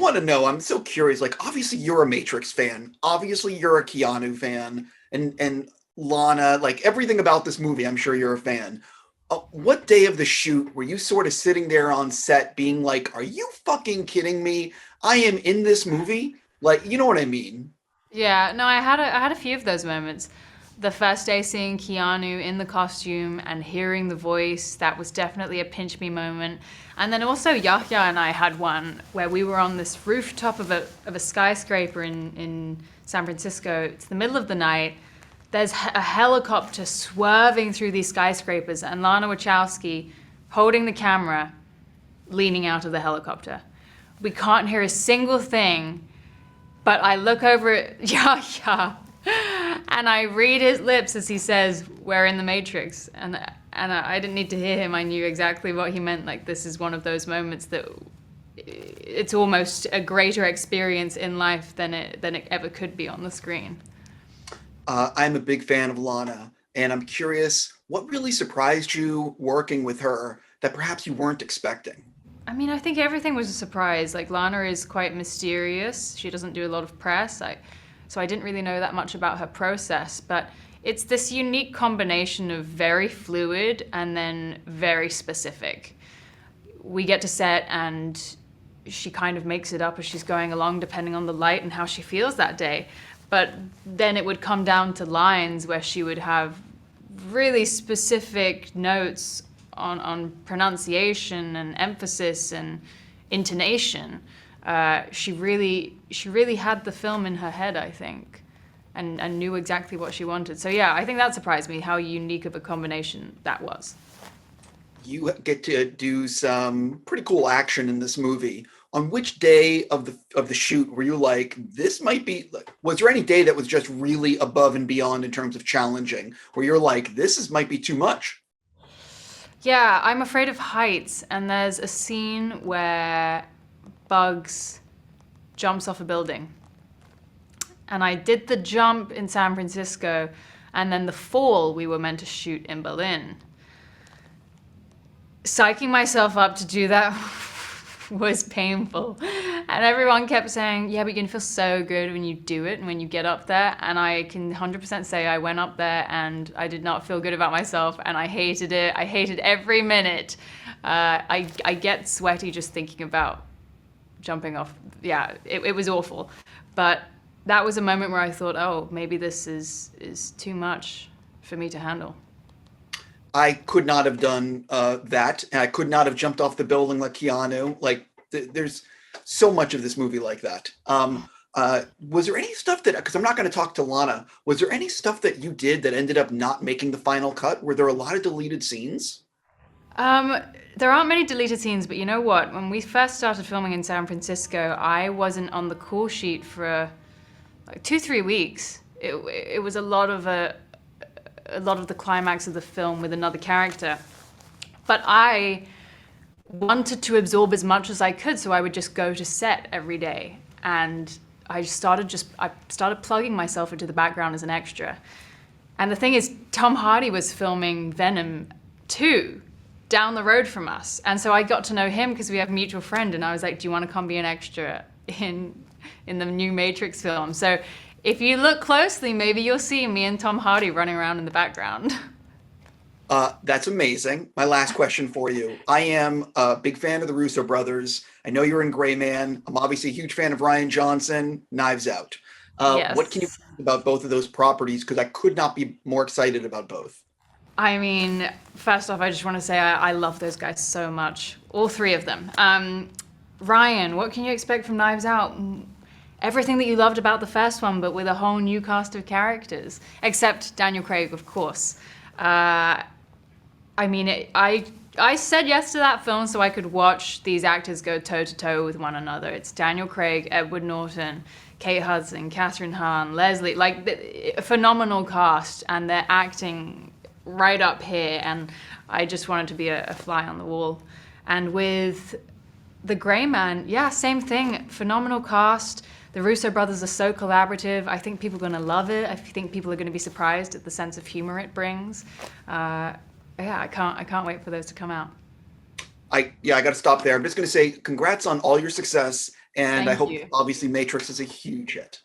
want to know, I'm so curious, like, obviously you're a Matrix fan. Obviously you're a Keanu fan. And Lana, like, everything about this movie, I'm sure you're a fan. What day of the shoot were you sort of sitting there on set being like, are you fucking kidding me? I am in this movie? Like, you know what I mean? Yeah, no, I had a few of those moments. The first day seeing Keanu in the costume and hearing the voice, that was definitely a pinch me moment. And then also Yahya and I had one where we were on this rooftop of a skyscraper in San Francisco. It's the middle of the night. There's a helicopter swerving through these skyscrapers and Lana Wachowski holding the camera, leaning out of the helicopter. We can't hear a single thing, but I look over at Yahya and I read his lips as he says, "We're in the Matrix." And I didn't need to hear him. I knew exactly what he meant. Like, this is one of those moments that it's almost a greater experience in life than it ever could be on the screen. I'm a big fan of Lana, and I'm curious, what really surprised you working with her that perhaps you weren't expecting? I mean, I think everything was a surprise. Like, Lana is quite mysterious. She doesn't do a lot of press. So I didn't really know that much about her process, but it's this unique combination of very fluid and then very specific. We get to set and she kind of makes it up as she's going along depending on the light and how she feels that day. But then it would come down to lines where she would have really specific notes on pronunciation and emphasis and intonation. She really had the film in her head, I think, and knew exactly what she wanted. So yeah, I think that surprised me how unique of a combination that was. You get to do some pretty cool action in this movie. On which day of the shoot were you like, this might be like, was there any day that was just really above and beyond in terms of challenging, where you're like, this is might be too much? Yeah, I'm afraid of heights, and there's a scene where Bugs jumps off a building. And I did the jump in San Francisco, and then the fall we were meant to shoot in Berlin. Psyching myself up to do that was painful. And everyone kept saying, yeah, but you're gonna feel so good when you do it and when you get up there. And I can 100% say I went up there and I did not feel good about myself and I hated it. I hated every minute. I get sweaty just thinking about jumping off. Yeah, it was awful. But that was a moment where I thought, oh, maybe this is too much for me to handle. I could not have done that, and I could not have jumped off the building like Keanu. Like, there's so much of this movie like that. Was there any stuff that, because I'm not going to talk to Lana, was there any stuff that you did that ended up not making the final cut? Were there a lot of deleted scenes? Um, there aren't many deleted scenes, but you know what? When we first started filming in San Francisco, I wasn't on the call sheet for like 2, 3 weeks. It was a lot of the climax of the film with another character. But I wanted to absorb as much as I could, so I would just go to set every day. And I started plugging myself into the background as an extra. And the thing is, Tom Hardy was filming Venom 2 down the road from us. And so I got to know him because we have a mutual friend, and I was like, do you want to come be an extra in the new Matrix film? So if you look closely, maybe you'll see me and Tom Hardy running around in the background. That's amazing. My last question for you. I am a big fan of the Russo brothers. I know you're in Gray Man. I'm obviously a huge fan of Rian Johnson, Knives Out. What can you Yes. think about both of those properties? Because I could not be more excited about both. I mean, first off, I just want to say I love those guys so much. All three of them. Ryan, what can you expect from Knives Out? Everything that you loved about the first one, but with a whole new cast of characters. Except Daniel Craig, of course. I mean, I said yes to that film so I could watch these actors go toe to toe with one another. It's Daniel Craig, Edward Norton, Kate Hudson, Catherine Hahn, Leslie, like a phenomenal cast, and they're acting right up here. And I just wanted to be a fly on the wall. And with The Gray Man, yeah, same thing. Phenomenal cast. The Russo brothers are so collaborative. I think people are going to love it. I think people are going to be surprised at the sense of humor it brings. Yeah, I can't wait for those to come out. I got to stop there. I'm just going to say congrats on all your success, and I Thank hope you. obviously Matrix is a huge hit.